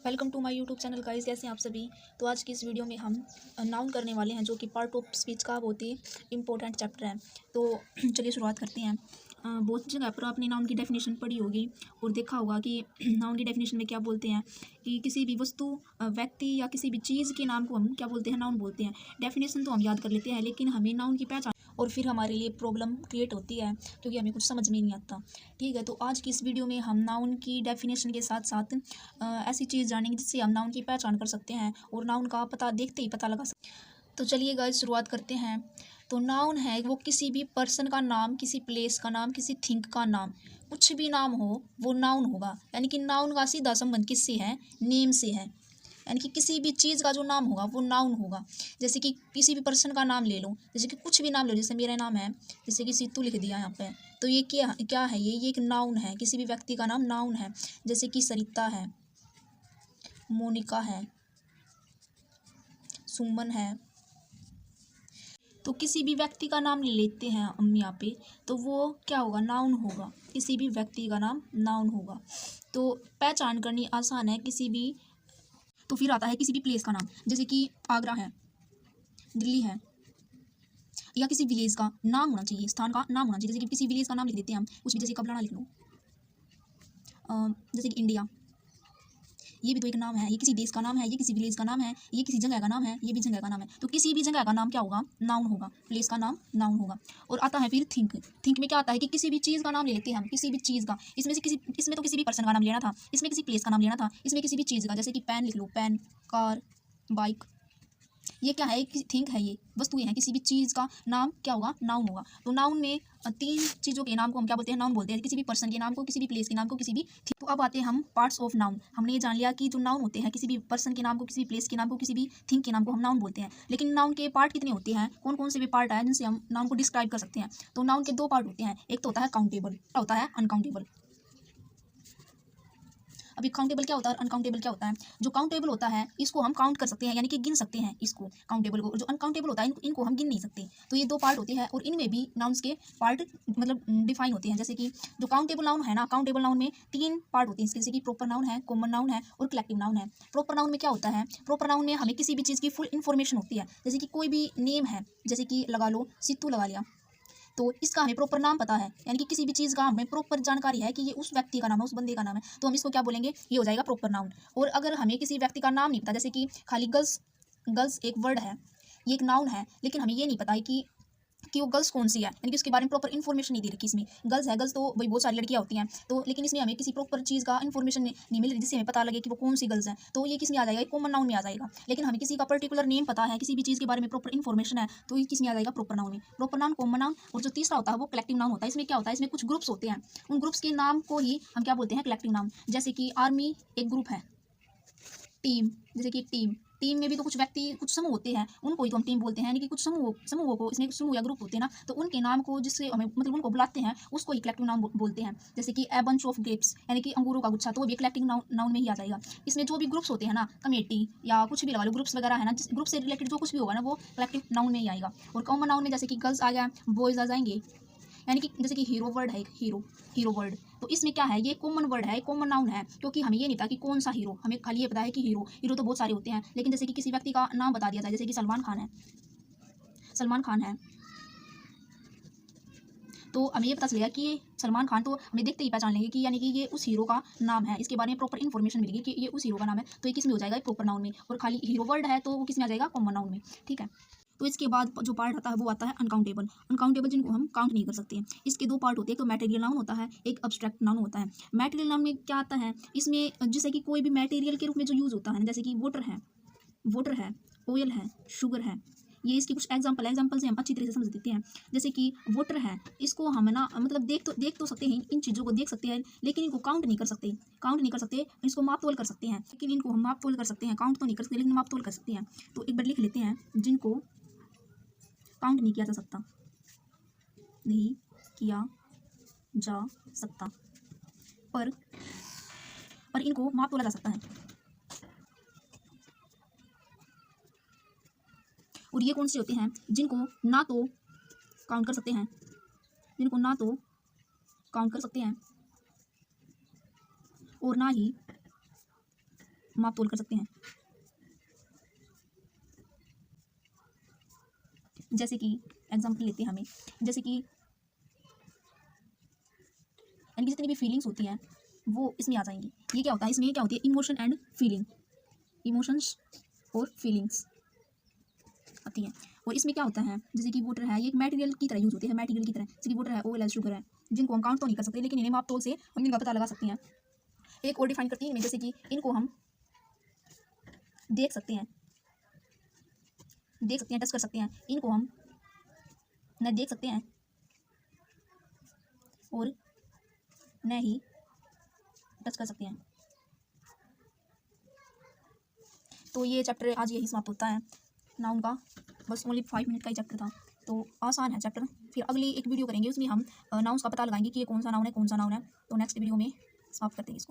Welcome to my YouTube channel guys. कैसे हैं आप सभी। तो आज की इस वीडियो में हम नाउन करने वाले हैं, जो कि पार्ट ऑफ स्पीच का बहुत ही इंपॉर्टेंट चैप्टर है। तो चलिए शुरुआत करते हैं। बहुत जगह पर आपने नाउन की डेफिनेशन पढ़ी होगी और देखा होगा कि नाउन की डेफिनेशन में क्या बोलते हैं कि किसी भी वस्तु, व्यक्ति या किसी भी चीज़ के नाम को हम क्या बोलते हैं, नाउन बोलते हैं। डेफिनेशन तो हम याद कर लेते हैं, लेकिन हमें नाउन की पहचान और फिर हमारे लिए प्रॉब्लम क्रिएट होती है, क्योंकि हमें कुछ समझ में नहीं आता। ठीक है, तो आज की इस वीडियो में हम नाउन की डेफिनेशन के साथ साथ ऐसी चीज़ जानेंगे जिससे हम नाउन की पहचान कर सकते हैं और नाउन का पता देखते ही पता लगा सकते हैं। तो चलिए गाइस शुरुआत करते हैं। तो नाउन है वो किसी भी पर्सन का नाम, किसी प्लेस का नाम, किसी थिंग का नाम, कुछ भी नाम हो वो नाउन होगा। यानी कि नाउन का सीधा संबंध किससे है? नेम से है। यानी कि किसी भी चीज़ का जो नाम होगा वो नाउन होगा। जैसे कि किसी भी पर्सन का नाम ले लो, जैसे कि कुछ भी नाम ले लो, जैसे मेरा नाम है, जैसे कि सीतू लिख दिया यहाँ पे, तो ये क्या क्या है? ये एक नाउन है। किसी भी व्यक्ति का नाम नाउन है। जैसे कि सरिता है, मोनिका है, सुमन है। तो किसी भी व्यक्ति का नाम ले लेते हैं हम यहाँ पे, तो वो क्या होगा? नाउन होगा। किसी भी व्यक्ति का नाम नाउन होगा। तो पहचान करनी आसान है किसी भी। तो फिर आता है किसी भी प्लेस का नाम, जैसे कि आगरा है, दिल्ली है, या किसी विलेज का नाम होना चाहिए, स्थान का नाम होना चाहिए। जैसे कि किसी विलेज का नाम लिख देते हैं हम, कुछ भी, जैसे कबलाना लिख लो। जैसे कि इंडिया, ये भी तो एक नाम है। ये किसी देश का नाम है, ये किसी विलेज का नाम है, ये किसी जगह का नाम है, ये भी जगह का नाम है। तो किसी भी जगह का नाम क्या होगा? नाउन होगा। प्लेस का नाम नाउन होगा। और आता है फिर थिंक। थिंक में क्या आता है कि किसी भी चीज़ का नाम ले लेते हैं हम, किसी भी चीज़ का। इसमें तो किसी भी पर्सन का नाम लेना था, इसमें किसी प्लेस का नाम लेना था, इसमें किसी भी चीज़ का। जैसे कि पेन लिख लो, पेन, कार, बाइक। ये क्या है? थिंक है, ये वस्तुएं हैं। किसी भी चीज़ का नाम क्या होगा? नाउन होगा। तो नाउन में तीन चीज़ों के नाम को हम क्या बोलते हैं? नाउन बोलते हैं। किसी भी पर्सन के नाम को, किसी भी प्लेस के नाम को, किसी भी। तो अब आते हैं हम पार्ट्स ऑफ नाउन। हमने ये जान लिया कि जो नाउन होते हैं, किसी भी पर्सन के नाम को, किसी भी प्लेस के नाम को, किसी भी थिंग के नाम को हम नाउन बोलते हैं। लेकिन नाउन के पार्ट कितने होते हैं? कौन कौन से भी पार्ट है जिनसे हम नाउन को डिस्क्राइब कर सकते हैं? तो नाउन के दो पार्ट होते हैं। एक तो होता है काउंटेबल, होता है अनकाउंटेबल। अभी काउंटेबल क्या होता है, अनकाउंटेबल क्या होता है? जो काउंटेबल होता है इसको हम काउंट कर सकते हैं, यानी कि गिन सकते हैं इसको, काउंटेबल को। जो अनकाउंटेबल होता है इनको हम गिन नहीं सकते। तो ये दो पार्ट होते हैं और इनमें भी नाउन्स के पार्ट मतलब डिफाइन होते हैं। जैसे कि जो काउंटेबल नाउन है ना, काउंटेबल नाउन में तीन पार्ट होते हैं इसके। जैसे कि प्रॉपर नाउन है, कॉमन नाउन है और कलेक्टिव नाउन है। प्रॉपर नाउन में क्या होता है? प्रॉपर नाउन में हमें किसी भी चीज़ की फुल इन्फॉर्मेशन होती है। जैसे कि कोई भी नेम है, जैसे कि लगा लो सित्तू लगा लिया, तो इसका हमें प्रॉपर नाम पता है। यानी कि किसी भी चीज़ का हमें प्रॉपर जानकारी है कि ये उस व्यक्ति का नाम है, उस बंदे का नाम है, तो हम इसको क्या बोलेंगे? ये हो जाएगा प्रॉपर नाउन। और अगर हमें किसी व्यक्ति का नाम नहीं पता, जैसे कि खाली गर्ल्स, गर्ल्स एक वर्ड है, ये एक नाउन है, लेकिन हमें ये नहीं पता है कि वो गर्ल्स कौन सी है, यानी कि उसके बारे में प्रॉपर इन्फॉर्मेशन नहीं दे रखी इसमें। गर्ल्स है, गर्ल्स तो भाई बहुत सारी लड़कियां होती हैं, तो लेकिन इसमें हमें किसी प्रॉपर चीज़ का इन्फॉर्मेशन नहीं मिल रही जिससे हमें पता लगे कि वो कौन सी गर्ल्स है। तो ये किस में आ जाएगा? कॉमन नाउन में आ जाएगा। लेकिन हमें किसी का पर्टिकुलर नेम पता है, किसी भी चीज़ के बारे में प्रॉपर इन्फॉर्मेशन है, तो ये किस में आ जाएगा? प्रॉपर नाउन में। प्रॉपर नाउन, कॉमन नाउन, और जो तीसरा होता है वो कलेक्टिव नाउन होता है। इसमें क्या होता है? इसमें कुछ ग्रुप्स होते हैं, उन ग्रुप्स के नाम को ही हम क्या बोलते हैं? Collective noun. जैसे कि आर्मी एक ग्रुप है, टीम, जैसे कि टीम, टीम में भी तो कुछ व्यक्ति, कुछ समूह होते हैं, उनको ही तो हम टीम बोलते हैं। यानी कि कुछ समूहों को, इसमें समूह या ग्रुप होते हैं ना, तो उनके नाम को जिससे हमें मतलब उनको बुलाते हैं, उसको ही कलेक्टिव नाउन बोलते हैं। जैसे कि ए बंच ऑफ ग्रेप्स, यानी कि अंगूरों का गुच्छा, तो भी कलेक्टिव नाउन में ही आ जाएगा। इसमें जो भी ग्रुप्स होते हैं ना, कमेटी या कुछ भी लगा लो, ग्रुप्स वगैरह है ना, जिस ग्रुप से रिलेटेड जो कुछ भी होगा ना, वो कलेक्टिव नाउन में ही आएगा। और कॉमन नाउन में जैसे कि गर्ल्स आ गया, बॉयज आ जाएंगे। यानी कि जैसे कि हीरो वर्ड है, एक हीरो वर्ड, तो इसमें क्या है? ये कॉमन वर्ड है, कॉमन नाउन है, क्योंकि हमें ये नहीं पता कि कौन सा हीरो, हमें खाली ये पता है कि हीरो तो बहुत सारे होते हैं। लेकिन जैसे कि किसी व्यक्ति का नाम बता दिया जाए, जैसे कि सलमान खान है, सलमान खान है, तो हमें ये पता चलेगा कि ये सलमान खान, तो हमें देखते ही पहचान लेंगे कि यानी कि ये उस हीरो का नाम है। इसके बारे में प्रॉपर इन्फॉर्मेशन मिलेगी कि ये उस हीरो का नाम है, तो ये किस में हो जाएगा? प्रॉपर नाउन में। और खाली हीरो वर्ड है तो वो किस में आ जाएगा? कॉमन नाउन में। ठीक है। तो इसके बाद जो पार्ट आता है वो आता है अनकाउंटेबल। अनकाउंटेबल जिनको हम काउंट नहीं कर सकते हैं। इसके दो पार्ट होते हैं, एक तो मटेरियल नाउन होता है, एक अब्स्ट्रैक्ट नाउन होता है। मटेरियल नाउन में क्या आता है? इसमें जैसे कि कोई भी मटेरियल के रूप में जो यूज़ होता है, जैसे कि वाटर है, ऑयल है, शुगर है। ये इसकी कुछ एग्जांपल से हम अच्छी तरह से समझ देते हैं। जैसे कि वाटर है, इसको हम ना मतलब देख तो सकते हैं, इन चीज़ों को देख सकते हैं, लेकिन इनको काउंट नहीं कर सकते। इसको माप तोल कर सकते हैं, लेकिन इनको हम माप तोल कर सकते हैं, काउंट तो नहीं कर सकते, लेकिन माप तोल कर सकते हैं। तो एक बार लिख लेते हैं, जिनको काउंट नहीं किया जा सकता, नहीं किया जा सकता, पर इनको माप तोला जा सकता है। और ये कौन से होते हैं? जिनको ना तो काउंट कर सकते हैं, जिनको ना तो काउंट कर सकते हैं और ना ही माप तोल कर सकते हैं। जैसे कि एग्जाम्पल लेते हैं हमें, जैसे कि यानी कि जितनी भी फीलिंग्स होती हैं वो इसमें आ जाएंगी। ये क्या होता है, इसमें ये क्या होती है, इमोशन एंड फीलिंग, इमोशंस और फीलिंग्स आती हैं। और इसमें क्या होता है, जैसे कि वाटर है, ये एक मटेरियल की तरह यूज होती है, मटेरियल की तरह, जैसे कि वाटर है, ऑयल है, शुगर है, जिनको हम काउंट तो नहीं कर सकते, लेकिन इन्हें माप तोल से हम इनका पता लगा सकते हैं। एक और डिफाइन करती है इनमें, जैसे कि इनको हम देख सकते हैं, टच कर सकते हैं, इनको हम न देख सकते हैं और न ही टच कर सकते हैं। तो ये चैप्टर आज यही समाप्त होता है। नाउन का बस ओनली 5 मिनट का ही चैप्टर था, तो आसान है चैप्टर। फिर अगली एक वीडियो करेंगे, उसमें हम नाउन्स का पता लगाएंगे कि ये कौन सा नाउन है, कौन सा नाउन है। तो नेक्स्ट वीडियो में समाप्त करते हैं इसको।